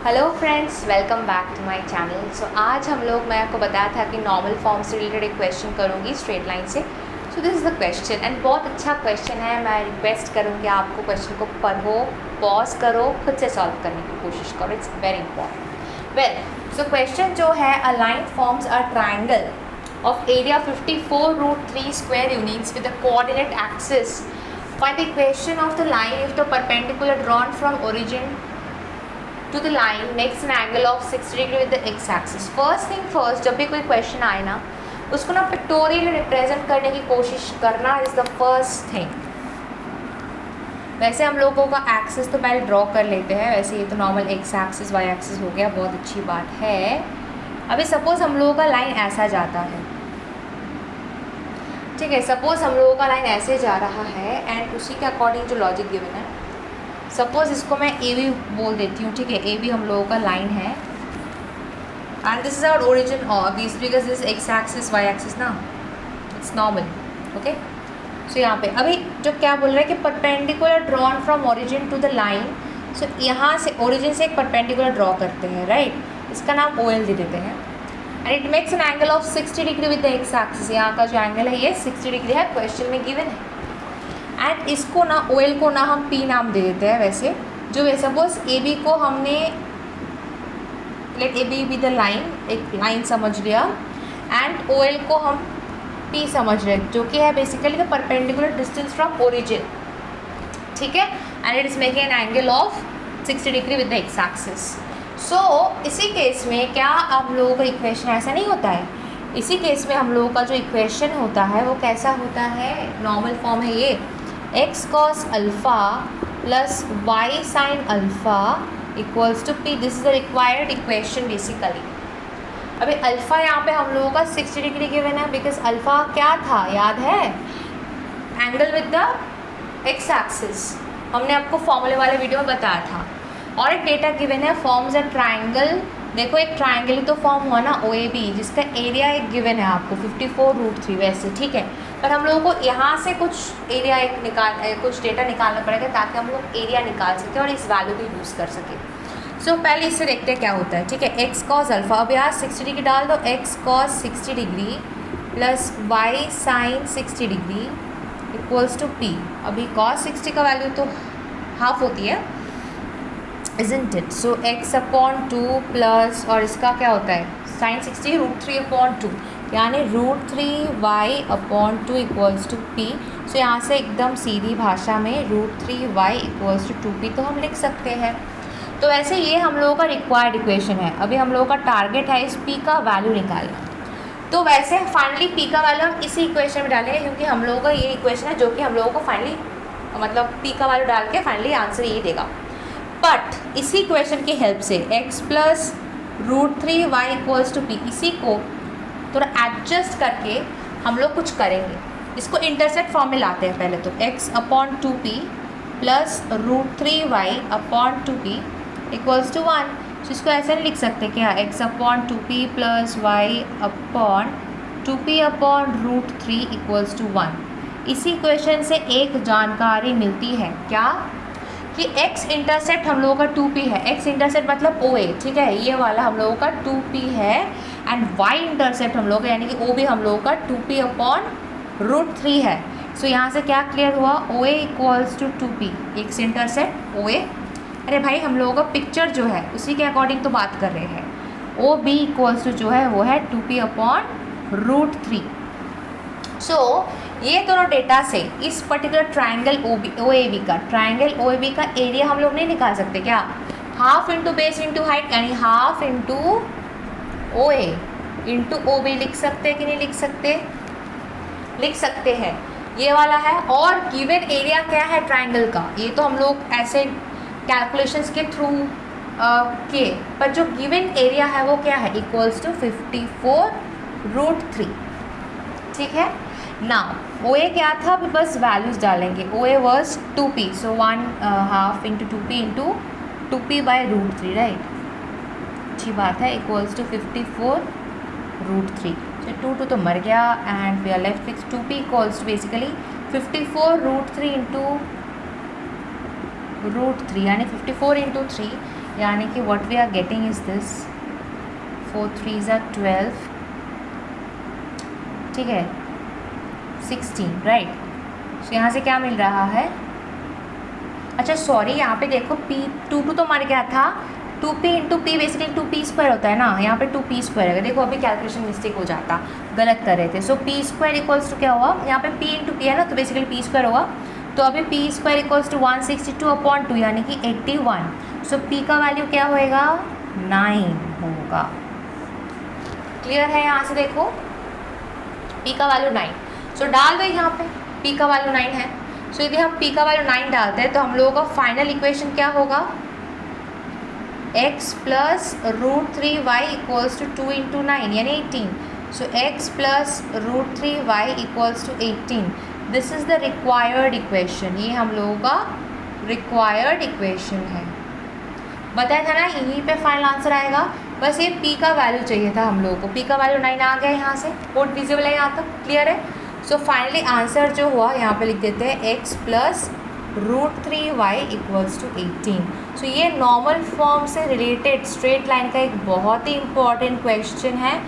Hello friends, welcome back to my channel. So आज मैं आपको बताया था कि नॉर्मल फॉर्म से रिलेटेड एक क्वेश्चन करूँगी स्ट्रेट लाइन से। So this is the question and बहुत अच्छा क्वेश्चन है। मैं रिक्वेस्ट करूँगी आपको क्वेश्चन को पढ़ो, पॉज करो, खुद से सॉल्व करने की कोशिश करो। It's very important. Well, so question जो है, a line forms a triangle of area 54√3 square units with a coordinate axis. Find the equation of the line if the perpendicular drawn from origin to the line makes an angle of 60 degree with the x axis. First thing first, जब भी कोई question आए ना, उसको ना pictorial represent करने की कोशिश करना इज़ द फर्स्ट थिंग। वैसे हम लोगों का एक्सिस तो पहले ड्रॉ कर लेते हैं। वैसे ये तो normal X axis Y axis हो गया, बहुत अच्छी बात है। अभी सपोज हम लोगों का लाइन ऐसा जाता है, ठीक है। सपोज हम लोगों का लाइन ऐसे जा रहा है एंड उसी के अकॉर्डिंग जो लॉजिक गिवन है, सपोज इसको मैं ए बी बोल देती हूँ, ठीक है। ए बी हम लोगों का लाइन है and this is our origin obviously because this X axis Y axis ना, इट्स नॉर्मल, ओके। सो यहाँ पे अभी जो क्या बोल रहा है कि perpendicular drawn from origin to the line. So यहाँ से ओरिजिन से एक परपेंडिकुलर ड्रॉ करते हैं, राइट। इसका नाम ओ एल दे देते हैं and it makes an angle of 60 degree with the x axis. यहाँ का जो एंगल है ये 60 डिग्री है, क्वेश्चन में गिवन है। एंड इसको ना ओ एल को ना हम पी नाम दे देते हैं। वैसे जो है सपोज ए बी को हमने let A B the line, एक लाइन समझ लिया एंड ओ एल को हम पी समझ रहे हैं, जो कि है basically the perpendicular distance from origin, ठीक है। And it is making an angle of 60 degree with the x axis. So इसी केस में क्या हम लोगों का इक्वेशन ऐसा नहीं होता है। इसी केस में हम लोगों का जो इक्वेशन होता है वो कैसा होता है, नॉर्मल फॉर्म है ये, x cos alpha plus y sine alpha equals to P. This is the required equation basically. अभी अल्फ़ा यहाँ पे हम लोगों का 60 डिग्री गिवन है बिकॉज अल्फ़ा क्या था याद है, angle with the x axis. हमने आपको फॉर्मूले वाले वीडियो में बताया था। और एक डेटा गिवन है, फॉर्म्स अ ट्राइंगल। देखो एक ट्राइंगल ही तो फॉर्म हुआ ना ओ ए बी, जिसका एरिया एक गिवन है आपको 54√3 वैसे, ठीक है। पर हम लोगों को यहाँ से कुछ एरिया कुछ डेटा निकालना पड़ेगा ताकि हम लोग एरिया निकाल सकें और इस वैल्यू को यूज़ कर सकें। सो पहले इससे देखते हैं क्या होता है, ठीक है। एक्स कॉस अल्फ़ा, अब यहाँ 60 डिग्री डाल दो, x cos 60 degree plus y sine 60 degree equals to P. अभी कॉस 60 का वैल्यू तो हाफ होती है, isn't it? So x upon 2 plus और इसका क्या होता है साइन 60 √3/2, यानी √3y अपॉन 2 इक्वल्स टू पी। सो यहाँ से एकदम सीधी भाषा में √3y इक्वल्स टू 2p तो हम लिख सकते हैं। तो वैसे ये हम लोगों का रिक्वायर्ड इक्वेशन है। अभी हम लोगों का टारगेट है इस p का वैल्यू निकालना। तो वैसे फाइनली p का वैल्यू हम इसी इक्वेशन में डालेंगे क्योंकि हम लोगों का ये इक्वेशन है जो कि हम लोगों को फाइनली मतलब p का वैल्यू डाल के फाइनली आंसर ये देगा। बट इसी इक्वेशन की हेल्प से x plus √3y equals to P, इसी को थोड़ा एडजस्ट करके हम लोग कुछ करेंगे। इसको इंटरसेप्ट फॉर्म में लाते हैं पहले। तो x upon 2p plus √3y upon 2p equals to 1। तो इसको ऐसे नहीं लिख सकते क्या, x upon 2p plus y upon 2p upon √3 equals to 1। इसी इक्वेशन से एक जानकारी मिलती है क्या कि x इंटरसेप्ट हम लोगों का 2p है। x इंटरसेप्ट मतलब ओ ए, ठीक है, ये वाला हम लोगों का 2p है एंड y इंटरसेप्ट हम लोगों का यानी कि ओ भी हम लोगों का 2p अपॉन √3 है। सो यहाँ से क्या क्लियर हुआ, O A equals to 2p, x intercept O A. अरे भाई हम लोगों का पिक्चर जो है उसी के अकॉर्डिंग तो बात कर रहे हैं। ओ बी इक्वल्स टू जो है वो है 2p अपॉन √3। सो ये दोनों डेटा से इस particular triangle O A B का, ट्राइंगल ओ ए बी का एरिया हम लोग नहीं निकाल सकते क्या, half into base into height, यानी half into O A into O B लिख सकते हैं कि नहीं लिख सकते, लिख सकते हैं। ये वाला है और गिवन एरिया क्या है ट्राइंगल का, ये तो हम लोग ऐसे कैलकुलेशंस के थ्रू किए, पर जो गिवन एरिया है वो क्या है, इक्वल्स टू 54√3, ठीक है ना। ओ ए क्या था, बस वैल्यूज़ डालेंगे। O A was 2p, so 1/2 into 2p into 2p by √3, right, अच्छी बात है, इक्वल्स टू 54√3। सो 2 तो मर गया and we are left with 2p equals to basically 54√3 into √3 यानी 54 इंटू 3 यानी कि what we are getting is this 4 3 12, ठीक है, 16, राइट। तो यहाँ से क्या मिल रहा है, अच्छा सॉरी, यहाँ पे देखो p 2 तो हमारे क्या था 2p into P, basically 2p square होता है ना, यहाँ पे 2p स्क्वायर है। देखो अभी कैलकुलेशन मिस्टेक हो जाता, गलत कर रहे थे। सो p स्क्वायर इक्वल्स टू क्या हुआ, यहाँ पे p इंटू पी है ना, तो बेसिकली p स्क्वायर होगा। तो अभी p स्क्वायर इक्वल्स टू 162/2 यानी कि 81। सो p का वैल्यू क्या होएगा, 9 होगा। क्लियर है, यहाँ से देखो p का वैल्यू 9। सो डाल दो यहाँ पे p का वैल्यू 9 है। सो यदि हम p का वैल्यू 9 डालते हैं तो हम लोगों का फाइनल इक्वेशन क्या होगा, x plus √3y equals to 2 into 9 यानी 18। So x plus √3y equals to 18, this is the required equation. ये हम लोगों का रिक्वायर्ड इक्वेशन है। बताया था ना यहीं पे फाइनल आंसर आएगा। बस ये p का वैल्यू चाहिए था हम लोगों को। p का वैल्यू 9 आ गया यहाँ से, कोड विजिबल है यहाँ तक, क्लियर है। सो फाइनली आंसर जो हुआ यहाँ पे लिख देते हैं x plus √3y equals to 18। So ये नॉर्मल फॉर्म से रिलेटेड स्ट्रेट लाइन का एक बहुत ही इम्पॉर्टेंट क्वेश्चन है।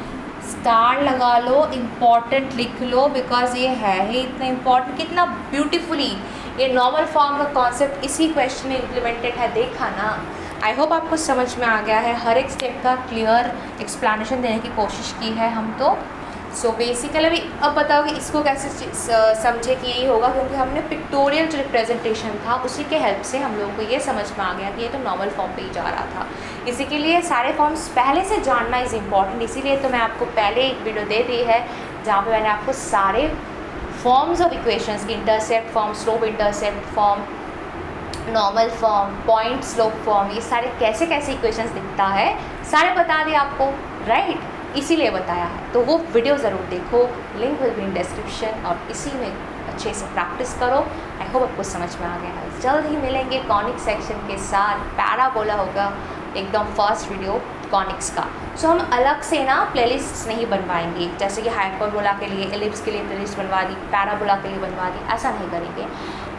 स्टार लगा लो, इम्पॉर्टेंट लिख लो, बिकॉज ये है ही इतना इम्पॉर्टेंट, कितना ब्यूटीफुली ये नॉर्मल फॉर्म का कॉन्सेप्ट इसी क्वेश्चन में इम्प्लीमेंटेड है। देखा ना, आई होप आपको समझ में आ गया है। हर एक स्टेप का क्लियर एक्सप्लेनेशन देने की कोशिश की है हम तो। सो बेसिकली अभी अब बताओ कि इसको कैसे समझे कि यही होगा, क्योंकि हमने पिक्टोरियल जो रिप्रेजेंटेशन था उसी के हेल्प से हम लोगों को ये समझ में आ गया कि ये तो नॉर्मल फॉर्म पे ही जा रहा था। इसी के लिए सारे फॉर्म्स पहले से जानना इज़ इम्पॉर्टेंट। इसीलिए तो मैं आपको पहले एक वीडियो दे दी है जहाँ पे मैंने आपको सारे forms of equations, intercept form, slope intercept form, normal form, point slope form, ये सारे कैसे कैसे इक्वेशंस दिखता है सारे बता दिए आपको, राइट। इसीलिए बताया है, तो वो वीडियो ज़रूर देखो, link will be in description, और इसी में अच्छे से प्रैक्टिस करो। आई होप आपको समझ में आ गया है। जल्द ही मिलेंगे कॉनिक सेक्शन के साथ, पैराबोला होगा एकदम फर्स्ट वीडियो कॉनिक्स का। सो हम अलग से ना प्लेलिस्ट्स नहीं बनवाएंगे, जैसे कि हाइपरबोला के लिए, एलिप्स के लिए प्लेलिस्ट बनवा दी, पैराबोला के लिए बनवा दी, ऐसा नहीं करेंगे।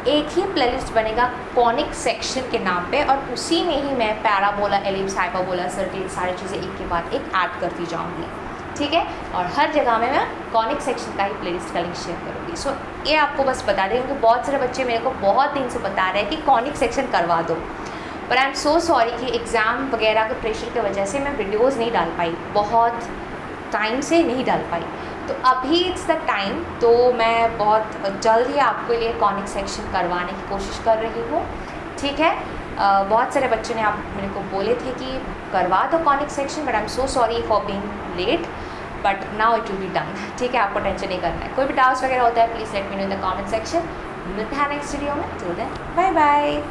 एक ही प्लेलिस्ट बनेगा कॉनिक सेक्शन के नाम पे, और उसी में ही मैं पैराबोला, एलिप्स, हाइपरबोला, सर्किल, सारी चीज़ें एक के बाद एक ऐड करती जाऊंगी, ठीक है। और हर जगह में मैं कॉनिक सेक्शन का ही प्लेलिस्ट का लिंक शेयर करूँगी। सो ये आपको बस बता दें, क्योंकि बहुत सारे बच्चे मेरे को बहुत दिन से बता रहे हैं कि कॉनिक सेक्शन करवा दो, पर आई एम सो सॉरी कि एग्ज़ाम वगैरह के प्रेशर की वजह से मैं वीडियोज़ नहीं डाल पाई, बहुत टाइम से नहीं डाल पाई। तो अभी इट्स द टाइम, तो मैं बहुत जल्द ही आपके लिए कॉनिक सेक्शन करवाने की कोशिश कर रही हूँ, ठीक है। बहुत सारे बच्चों ने आप मेरे को बोले थे कि करवा दो conic section, but I am so sorry for being late, but now it will be done, ठीक है। आपको टेंशन नहीं करना है। कोई भी डाउट्स वगैरह होता है please let me know in the comment section. मिलते हैं नेक्स्ट वीडियो में, टिल देन बाय बाय।